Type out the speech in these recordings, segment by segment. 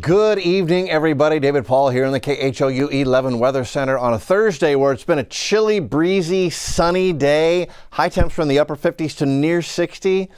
Good evening, everybody. David Paul here in the KHOU 11 Weather Center on a Thursday where it's been a chilly, breezy, sunny day. High temps from the upper 50s to near 60.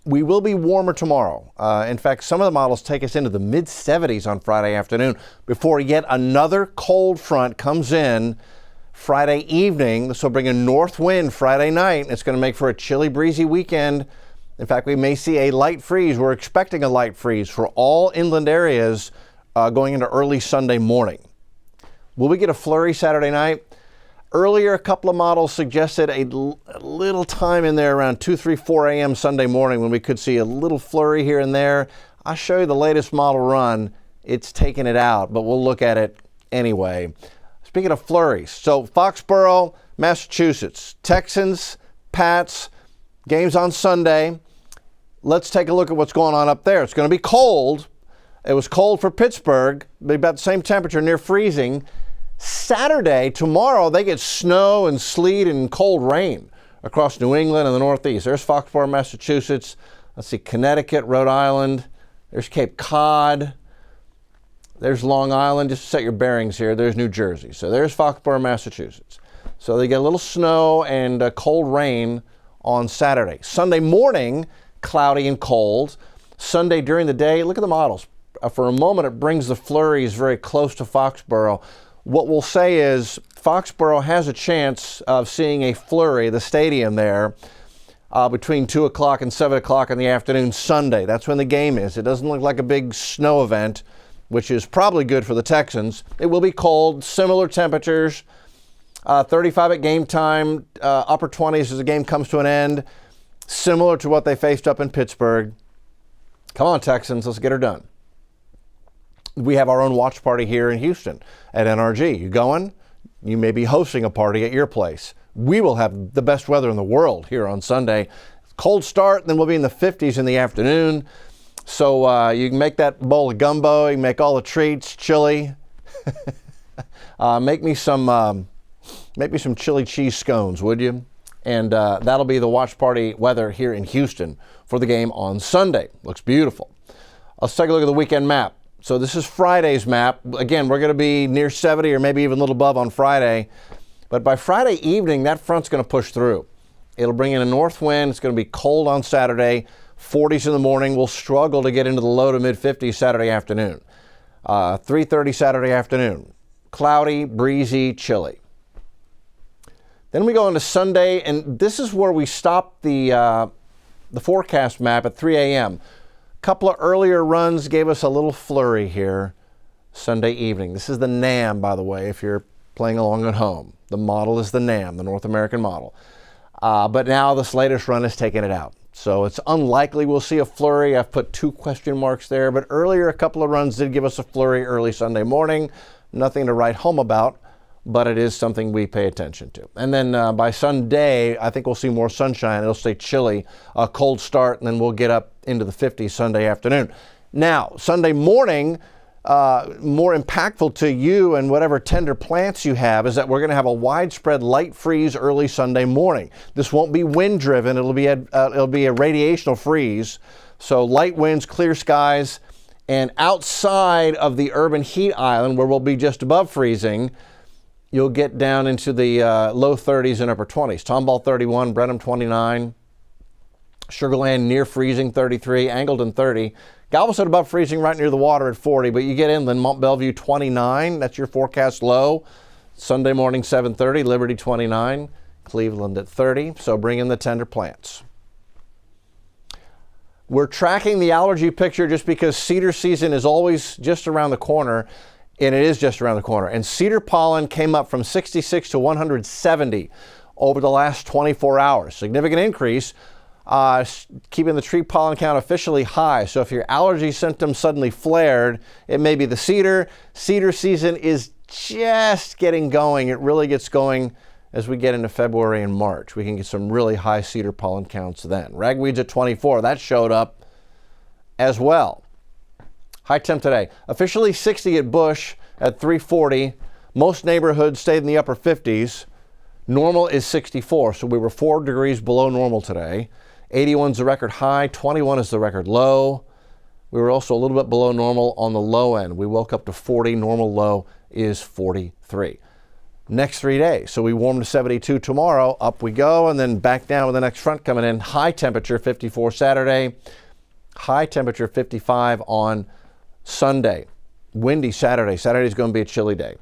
We will be warmer tomorrow. In fact, some of the models take us into the mid-70s on Friday afternoon before yet another cold front comes in Friday evening. This will bring a north wind Friday night. It's going to make for a chilly, breezy weekend. In fact, we may see a light freeze. We're expecting a light freeze for all inland areas going into early Sunday morning. Will we get a flurry Saturday night? Earlier, a couple of models suggested a little time in there around 2, 3, 4 a.m. Sunday morning when we could see a little flurry here and there. I'll show you the latest model run. It's taking it out, but we'll look at it anyway. Speaking of flurries, so Foxborough, Massachusetts, Texans, Pats, games on Sunday. Let's take a look at what's going on up there. It's going to be cold. It was cold for Pittsburgh, about the same temperature, near freezing. Saturday, tomorrow, they get snow and sleet and cold rain across New England and the Northeast. There's Foxborough, Massachusetts. Let's see, Connecticut, Rhode Island. There's Cape Cod. There's Long Island. Just to set your bearings here, there's New Jersey. So there's Foxborough, Massachusetts. So they get a little snow and cold rain on Saturday. Sunday morning, cloudy and cold. Sunday during the day, look at the models. For a moment, it brings the flurries very close to Foxborough. What we'll say is Foxborough has a chance of seeing a flurry, the stadium there, between 2 o'clock and 7 o'clock in the afternoon Sunday. That's when the game is. It doesn't look like a big snow event, which is probably good for the Texans. It will be cold, similar temperatures, 35 at game time, upper 20s as the game comes to an end. Similar to what they faced up in Pittsburgh. Come on, Texans, let's get her done. We have our own watch party here in Houston at NRG. You going? You may be hosting a party at your place. We will have the best weather in the world here on Sunday. Cold start, then we'll be in the 50s in the afternoon. So you can make that bowl of gumbo. You can make all the treats, chili. Make me some chili cheese scones, would you? And that'll be the watch party weather here in Houston for the game on Sunday. Looks beautiful. Let's take a look at the weekend map. So this is Friday's map. Again, we're going to be near 70 or maybe even a little above on Friday. But by Friday evening, that front's going to push through. It'll bring in a north wind. It's going to be cold on Saturday. 40s in the morning. We'll struggle to get into the low to mid 50s Saturday afternoon. 3:30 Saturday afternoon. Cloudy, breezy, chilly. Then we go into Sunday, and this is where we stop the forecast map at 3 a.m. A couple of earlier runs gave us a little flurry here Sunday evening. This is the NAM, by the way, if you're playing along at home. The model is the NAM, the North American model. But now this latest run is taking it out. So it's unlikely we'll see a flurry. I've put 2 question marks there. But earlier, a couple of runs did give us a flurry early Sunday morning. Nothing to write home about, but it is something we pay attention to. And then by Sunday, I think we'll see more sunshine. It'll stay chilly, a cold start, and then we'll get up into the 50s Sunday afternoon. Now, Sunday morning, more impactful to you and whatever tender plants you have is that we're going to have a widespread light freeze early Sunday morning. This won't be wind-driven. It'll be a radiational freeze. So light winds, clear skies, and outside of the urban heat island where we'll be just above freezing, you'll get down into the low 30s and upper 20s. Tomball 31, Brenham 29, Sugarland near freezing 33, Angleton 30, Galveston above freezing right near the water at 40, but you get inland, Mont Belvieu 29, that's your forecast low. Sunday morning 7:30, Liberty 29, Cleveland at 30, so bring in the tender plants. We're tracking the allergy picture just because cedar season is always just around the corner. And it is just around the corner. And cedar pollen came up from 66 to 170 over the last 24 hours. Significant increase, keeping the tree pollen count officially high. So if your allergy symptoms suddenly flared, it may be the cedar. Cedar season is just getting going. It really gets going as we get into February and March. We can get some really high cedar pollen counts then. Ragweeds at 24, that showed up as well. High temp today. Officially 60 at Bush at 340. Most neighborhoods stayed in the upper 50s. Normal is 64, so we were 4 degrees below normal today. 81 is the record high. 21 is the record low. We were also a little bit below normal on the low end. We woke up to 40. Normal low is 43. Next 3 days. So we warm to 72 tomorrow. Up we go, and then back down with the next front coming in. High temperature 54 Saturday. High temperature 55 on Sunday. Windy Saturday. Saturday is going to be a chilly day.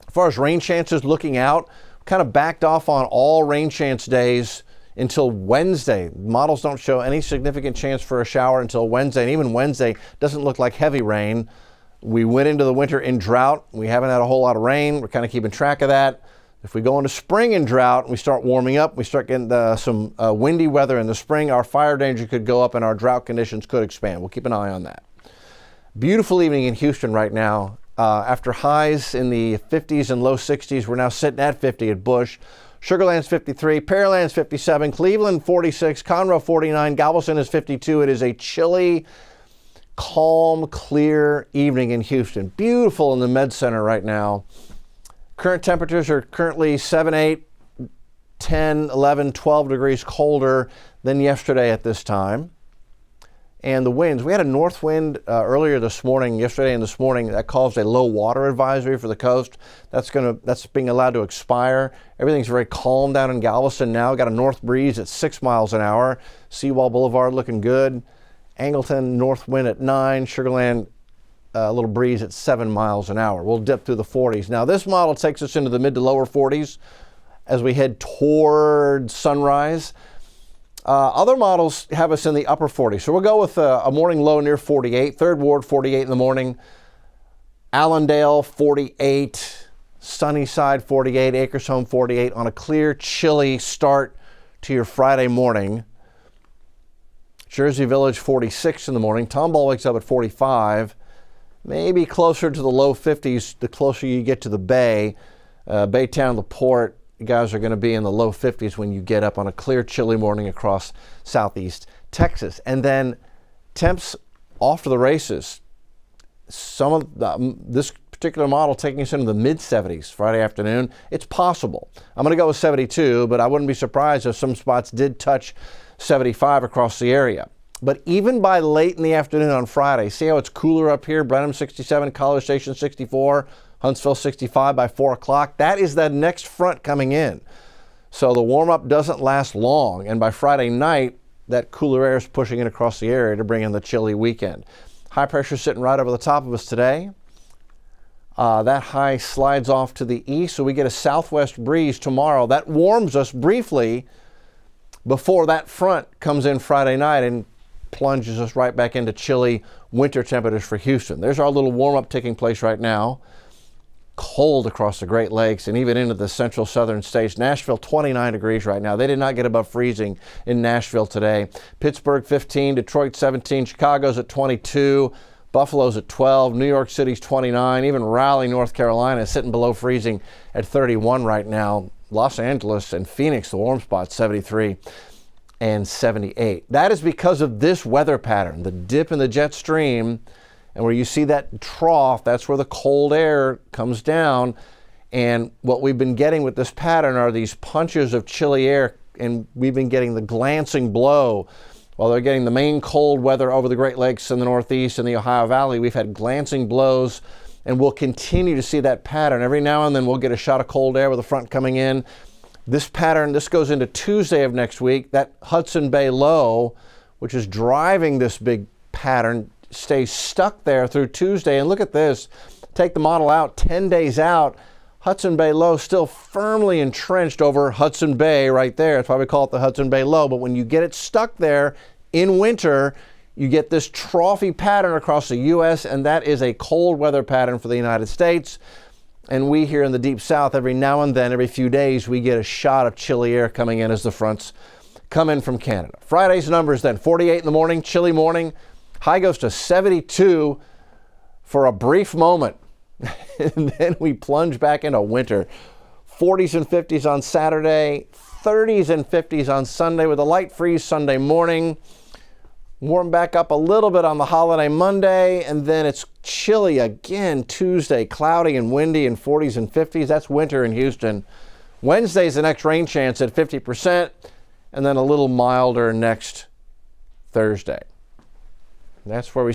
As far as rain chances looking out, kind of backed off on all rain chance days until Wednesday. Models don't show any significant chance for a shower until Wednesday, and even Wednesday doesn't look like heavy rain. We went into the winter in drought. We haven't had a whole lot of rain. We're kind of keeping track of that. If we go into spring in drought and we start warming up, we start getting some windy weather in the spring, our fire danger could go up and our drought conditions could expand. We'll keep an eye on that. Beautiful evening in Houston right now. After highs in the 50s and low 60s, we're now sitting at 50 at Bush. Sugar Land's 53, Pearland's 57, Cleveland 46, Conroe 49, Galveston is 52. It is a chilly, calm, clear evening in Houston. Beautiful in the Med Center right now. Current temperatures are currently 7, 8, 10, 11, 12 degrees colder than yesterday at this time. And the winds, we had a north wind earlier this morning, yesterday and this morning, that caused a low water advisory for the coast. That's being allowed to expire. Everything's very calm down in Galveston now. Got a north breeze at 6 miles an hour. Seawall Boulevard looking good. Angleton, north wind at 9. Sugar Land, a little breeze at 7 miles an hour. We'll dip through the 40s. Now this model takes us into the mid to lower 40s as we head toward sunrise. Other models have us in the upper 40s. So we'll go with a morning low near 48. Third Ward, 48 in the morning. Allendale, 48. Sunnyside, 48. Acres Home, 48 on a clear, chilly start to your Friday morning. Jersey Village, 46 in the morning. Tomball wakes up at 45. Maybe closer to the low 50s the closer you get to the Bay. Baytown, LaPorte. You guys are going to be in the low 50s when you get up on a clear, chilly morning across southeast Texas. And then temps off to the races. Some of this particular model taking us into the mid-70s Friday afternoon. It's possible. I'm going to go with 72, but I wouldn't be surprised if some spots did touch 75 across the area. But even by late in the afternoon on Friday, see how it's cooler up here? Brenham 67, College Station 64. Huntsville 65 by 4 o'clock. That is the next front coming in. So the warm-up doesn't last long. And by Friday night, that cooler air is pushing in across the area to bring in the chilly weekend. High pressure sitting right over the top of us today. That high slides off to the east, so we get a southwest breeze tomorrow. That warms us briefly before that front comes in Friday night and plunges us right back into chilly winter temperatures for Houston. There's our little warm-up taking place right now. Cold across the Great Lakes and even into the central southern states. Nashville, 29 degrees right now. They did not get above freezing in Nashville today. Pittsburgh, 15. Detroit, 17. Chicago's at 22. Buffalo's at 12. New York City's 29. Even Raleigh, North Carolina is sitting below freezing at 31 right now. Los Angeles and Phoenix, the warm spot, 73 and 78. That is because of this weather pattern, the dip in the jet stream. And where you see that trough, that's where the cold air comes down. And what we've been getting with this pattern are these punches of chilly air, and we've been getting the glancing blow. While they're getting the main cold weather over the Great Lakes in the Northeast and the Ohio Valley, we've had glancing blows, and we'll continue to see that pattern. Every now and then we'll get a shot of cold air with the front coming in. This pattern, this goes into Tuesday of next week. That Hudson Bay low, which is driving this big pattern, stays stuck there through Tuesday. And look at this. Take the model out 10 days out. Hudson Bay low still firmly entrenched over Hudson Bay right there. That's why we call it the Hudson Bay low. But when you get it stuck there in winter, you get this trophy pattern across the U.S., and that is a cold weather pattern for the United States. And we here in the Deep South, every now and then, every few days, we get a shot of chilly air coming in as the fronts come in from Canada. Friday's numbers then, 48 in the morning, chilly morning. High goes to 72 for a brief moment, and then we plunge back into winter. 40s and 50s on Saturday, 30s and 50s on Sunday with a light freeze Sunday morning. Warm back up a little bit on the holiday Monday, and then it's chilly again Tuesday, cloudy and windy in 40s and 50s. That's winter in Houston. Wednesday's the next rain chance at 50%, and then a little milder next Thursday. That's where we